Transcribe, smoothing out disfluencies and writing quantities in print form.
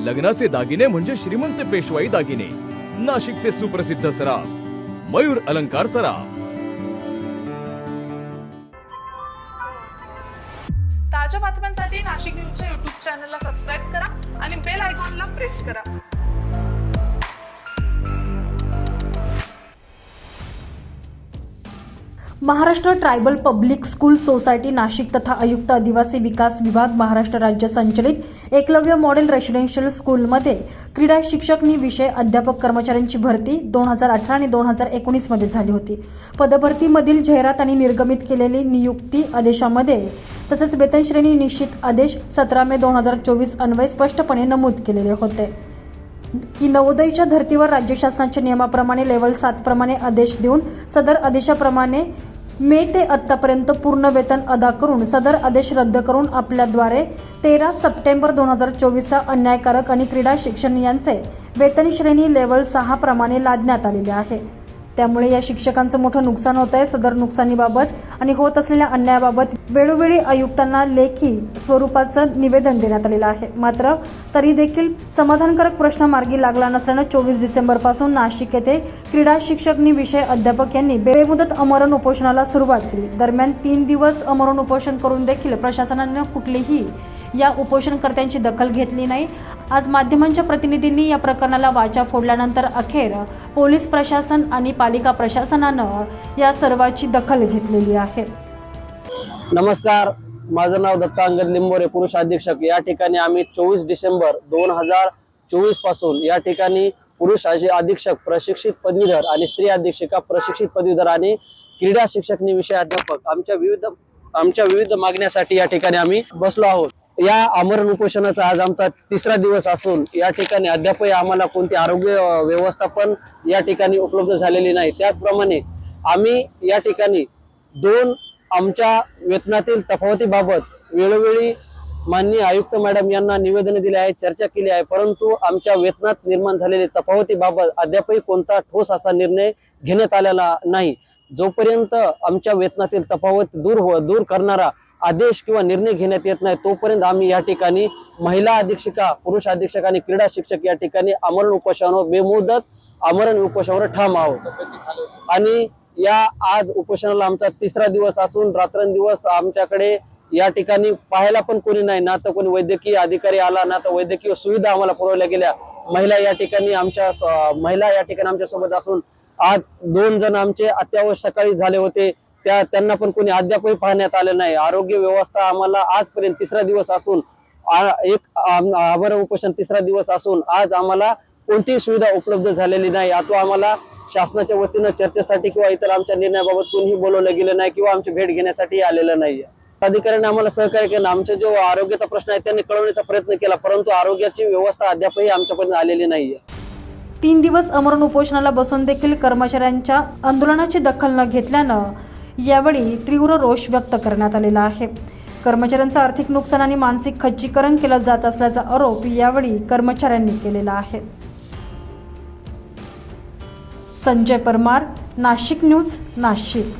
लग्नाचे दागिने म्हणजे श्रीमंत पेशवाई दागिने, नाशिकचे सुप्रसिद्ध सराफ मयूर अलंकार सराफ। ताज्या बातम्यांसाठी नाशिक न्यूजच्या YouTube चॅनलला सबस्क्राईब करा आणि बेल आयकॉनला प्रेस करा। Maharashtra tribal public school society Nashik तथा आयुक्त आदिवासी विकास विभाग महाराष्ट्र राज्य संचलित एकलव्य मॉडेल रेसिडेन्शियल स्कूलमध्ये क्रीडा शिक्षकनी विषय अध्यापक कर्मचाऱ्यांची भरती 2018 आणि 2019 मध्ये झाली होती। पदभरतीमधील जाहिरात आणि निर्गमित केलेली नियुक्ती आदेशामध्ये तसेच वेतन श्रेणी निश्चित आदेश 17 मे 2024 अन्वये स्पष्टपणे नमूद केलेले होते की नवोदयच्या धर्तीवर राज्य शासनाच्या नियमाप्रमाणे लेवल 7 प्रमाणे आदेश देऊन सदर आदेशाप्रमाणे मे ते आत्तापर्यंत पूर्ण वेतन अदा करून सदर आदेश रद्द करून आपल्याद्वारे 13 सप्टेंबर 2024 चा अन्यायकारक आणि क्रीडा शिक्षण यांचे वेतन श्रेणी लेवल 6 प्रमाणे लादण्यात आलेले आहे। त्यामुळे या शिक्षकांचं मोठं नुकसान होत आहे। सदर नुकसानीबाबत आणि होत असलेल्या अन्यायाबाबत वेळोवेळी आयुक्तांना लेखी स्वरूपाचं निवेदन देण्यात आलेलं आहे। मात्र तरी देखील समाधानकारक प्रश्न मार्गी लागला नसल्यानं 24 डिसेंबर पासून नाशिक येथे क्रीडा शिक्षकनी विषय अध्यापक यांनी बेमुदत आमरण उपोषणाला सुरुवात केली। दरम्यान 3 दिवस आमरण उपोषण करून देखील प्रशासनाने कुठलीही या उपोषणकर्त्यांची दखल घेतली नाही। आज माध्यमांच्या प्रतिनिधींनी या प्रकरणाला वाचा फोडल्यानंतर अखेर पोलीस प्रशासन आणि पालिका प्रशासनानं या सर्वाची दखल घेतलेली आहे। नमस्कार, माझं नाव दत्ता अंगद लिंबोरे, पुरुष अधीक्षक। या ठिकाणी आम्ही 24 डिसेंबर 2024 पासून या ठिकाणी पुरुष अधीक्षक प्रशिक्षित पदवीधर आणि स्त्री अधीक्षिका प्रशिक्षित पदवीधर आणि क्रीडा शिक्षकनी विषय अध्यापक आमच्या विविध मागण्यासाठी या ठिकाणी आम्ही बसलो आहोत। या आमरण उपोषणाचा आज आमचा 3रा दिवस असून या ठिकाणी अद्यापही आम्हाला कोणती आरोग्य व्यवस्थापन या ठिकाणी उपलब्ध झालेली नाही। त्याचप्रमाणे आम्ही या ठिकाणी 2 आमच्या वेतनातील तफावतीबाबत वेळोवेळी माननीय आयुक्त मॅडम यांना निवेदन दिले आहे, चर्चा केली आहे, परंतु आमच्या वेतनात निर्माण झालेले तफावतीबाबत अद्यापही कोणता ठोस असा निर्णय घेण्यात आलेला नाही। जोपर्यंत आमच्या वेतनातील तफावत दूर करणारा आदेश किंवा निर्णय घेण्यात येत नाही तोपर्यंत आम्ही या ठिकाणी महिला अधीक्षिका, पुरुष अधीक्षक आणि क्रीडा शिक्षक या ठिकाणी आमरण उपोषणावर बेमुदत आमरण उपोषणावर ठाम आहोत। आणि या आज उपोषणाला आमचा 3रा दिवस असून रात्रंदिवस आमच्याकडे या ठिकाणी पाहायला पण कोणी नाही, ना तर कोणी वैद्यकीय अधिकारी आला, ना तर वैद्यकीय सुविधा आम्हाला पुरवल्या गेल्या। महिला या ठिकाणी आमच्या सोबत असून आज 2 जण आमचे अत्यावश्यक सकाळी झाले होते, त्यांना पण कोणी अद्यापही पाहण्यात आले नाही। आरोग्य व्यवस्था आम्हाला आजपर्यंत 3रा दिवस असून आमरण उपोषण 3रा दिवस असून आज आम्हाला कोणतीही सुविधा उपलब्ध झालेली नाही। आता आम्हाला शासनाच्या वतीनं चर्चेसाठी किंवा इतर आमच्या निर्णयाबाबत कोणीही बोलवलं गेलं नाही किंवा आमची भेट घेण्यासाठी आलेलं नाही। अधिकाऱ्यांनी आम्हाला सहकार्य केलं, आमचा जो आरोग्याचा प्रश्न आहे त्यांनी कळवण्याचा प्रयत्न केला, परंतु आरोग्याची व्यवस्था अद्यापही आमच्यापर्यंत आलेली नाहीये। 3 दिवस आमरण उपोषणाला बसून देखील कर्मचाऱ्यांच्या आंदोलनाची दखल न घेतल्यानं यावेळी तीव्र रोष व्यक्त करण्यात आलेला आहे। कर्मचाऱ्यांचं आर्थिक नुकसान आणि मानसिक खच्चीकरण केलं जात असल्याचा आरोप यावेळी कर्मचाऱ्यांनी केलेला आहे। संजय परमार, नाशिक न्यूज, नाशिक।